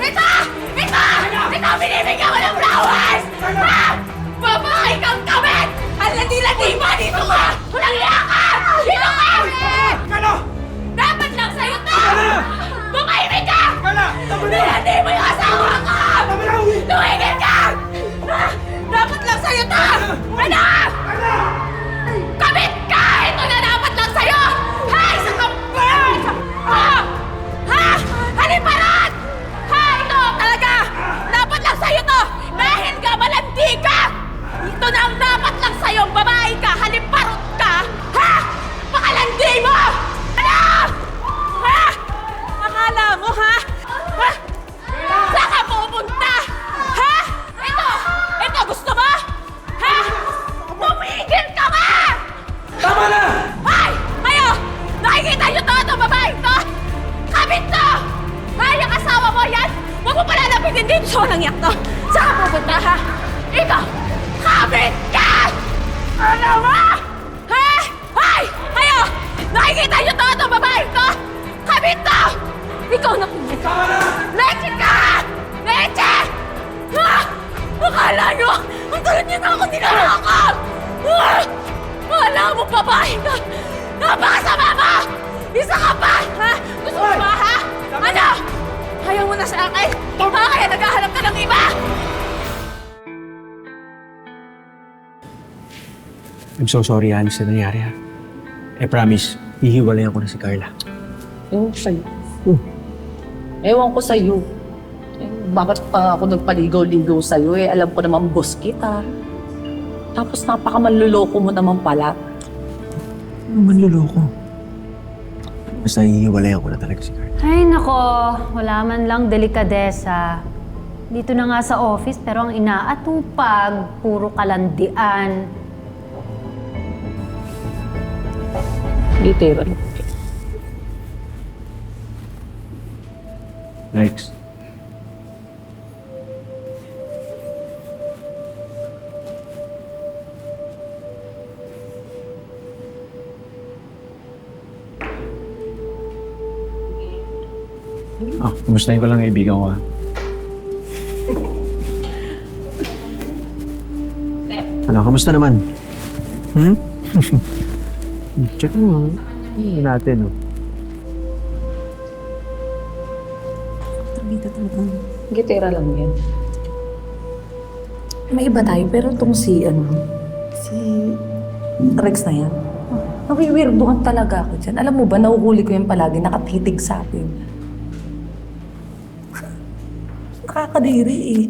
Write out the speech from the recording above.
Ito! Ito! Ito! Binibigyan ko ng flowers! Ha? Babae kang kabit! Ang landi-landi mo! Dito ka! Walang iya ka! Dito ka! Carla! Dapat lang sa'yo to! Carla! Bumahimik ka! Carla! Tama na! Nilandi mo yung asawa ko! Tama na, uwi! Tumigil ka! Ha? Dapat lang sa'yo to! Ano? Carla! Kabit ka! Ito na dapat lang sa'yo! Ha? Isa ka pa! Ha? Ha? Haliparan! Ha? Ito talaga! Dapat lang sa'yo to! Dahil ka malandi ka! Ito na ang dapat lang sa'yo! Babae ka! Haliparot ka! Ha? Pakalandi mo! Ano? Ha? Akala mo, ha? Ha? Saan ka pupunta? Ha? Ito! Ito! Gusto mo? Ha? Tumigil ka ba? Tama na! Ay! Kayo! Nakikita niyo to! Itong babae to! Kabit to! Ay, ang asawa mo yan! Huwag mo pala lapitin dito sa walang yak to! Saan ka pupunta, ha? Ikaw! Kabit ka! Ano ba? Ha? Ay! Kayo! Nakikita niyo to! Itong babae to! Kabit to! Ikaw na pumunta! Tama na! Leche ka! Leche! Ha? Akala niyo! Ang tulad niyo na ako ninalakot! Ha? Akala mo babae ka! Napakasama mo! Isa ka pa! Ha? Gusto mo ba, ha? Ano? Ayaw mo na sa akin? Ha? Kaya naghahanap ka ng iba? I'm so sorry, Hans, na nangyari, ha? I promise, hihiwalayan ko na si Carla. Ewan ko sa'yo. Ewan ko sa'yo. Eh, bakit pa ako nagpaligaw-ligaw sa'yo eh? Alam ko naman boss kita. Tapos napakamanluloko mo naman pala. Ano manluloko? Basta hihiwalayan ko na talaga si Carla. Ay, nako. Wala man lang delikadesa. Dito na nga sa office, pero ang inaatupag, puro kalandian. Literal. Next. Kumustahin ko lang ang kaibigan ko, ha? Ano, kamusta naman? Check mo, hindi natin, oh. Trabita talaga. Gitera lang yan. May iba tayo, pero itong si Rex na yan, nawiwirduhan talaga ako dyan. Alam mo ba, nahuhuli ko yan palagi, nakatitig sa akin. Nakakadiri eh.